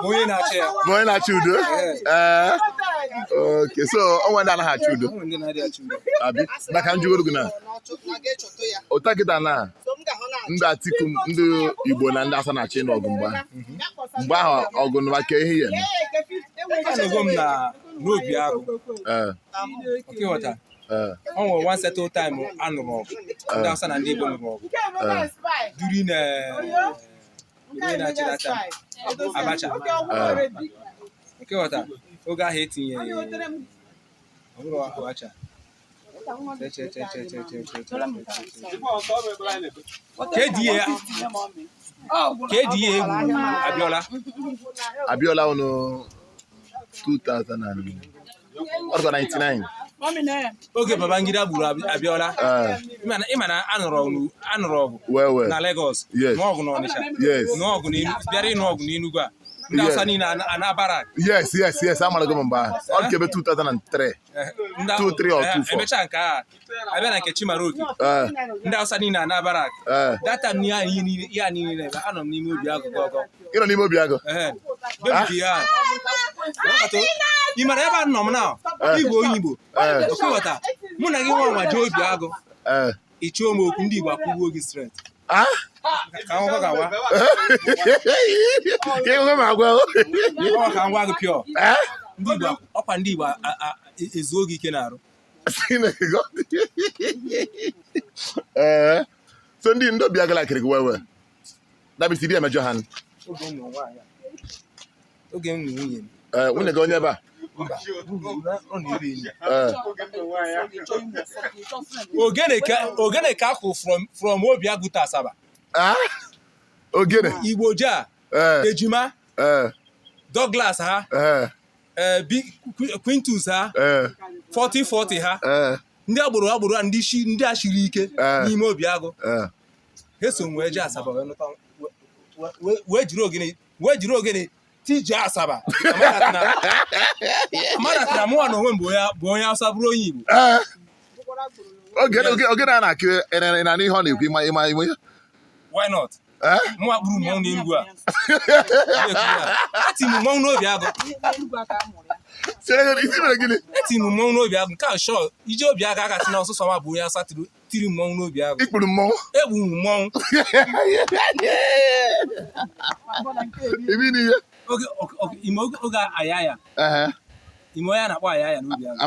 Onye na-achị udo. Okay, so onwe ndị anaghị achị udo. Abi, maka njugoro gị na. Ụta kịta na ndị Atiku, ndị Igbo na ndị Hausa na-achị n'ọgụ mgbe ahụ ọgụ na maka ihe ya. Anọgo m na n'obi agụ. Okay, ghọta. O nwere one settle time anụrụ ọgụ. Ndị Hausa na ndị Igbo nụrụ ọgụ. During Abacha. Okay, ghọta. Oge ahụ etinye Aburo Abacha. KDA Abiola. Abiola ono 2099. Oge Babangida gburu Abiola. Ịma na anụrụ ọgụ na Lagos. N'ọgụ na Ọnịcha. N'ọgụ bịara ịnụ ọgụ n'Enugu a. Ndị Hausa niile na Barak. Yes. Amalago m mgbe ahụ. Ọ dịka ebe 2003. 2003 or 2004. Emecha nke a abịa na nke Chimaroke. Ndị Hausa niile na Barak. Data m ya niile anọ m n'ime obi agụ gọgọ. Ị nọ n'ime obi agụ? Ị mara ebe a nọ m na Igbo onye Igbo. Okwughọta mụ na gị nwa nwa jee obi agụ. Ịchụọ m okwu ndị Igbo akwụgbuo gị straight. Ka ahụhụ ga-awa. Ka ngwa gị pịọ. Ndị Igbo ọkwa ndị Igbo ezuo gị ike n'arụ. So ndị obi agala kiri gị wewe. Dabisi dị emejọ ha. Oge m nwunye m. Nwunye gị onye ebe a? Ogene ka akwụ from Obiagụ to Asaba. Ogene Igbo ja Ejima Douglas ha Quintus ha 40 ha ndị agboro ndị ashiri ike n'ime Obiagụ ha so wee je Asaba wee jiri ogene tije Asaba amara mụ na onwe m bụ onye Hausa bụrụ onye Igbo. Ogene a na-akụ na n'ihe ọ na-ekwu ịma ya. Why not? Mụ akpụrụ mmọnwụ n'Enugu a. Eti m mmọnwụ n'obi agụ. Eti m mmọnwụ n'obi agụ nke a shọ ije obi agụ aka si na ọsụsọ ma bụ onye Hausa tiri mmọnwụ n'obi agụ. Ikpuru mmọnwụ? Egbu mmọnwụ. Ibi n'ihe? Oge ayaya. Ime onye a na-akpọ ayaya n'obi agụ.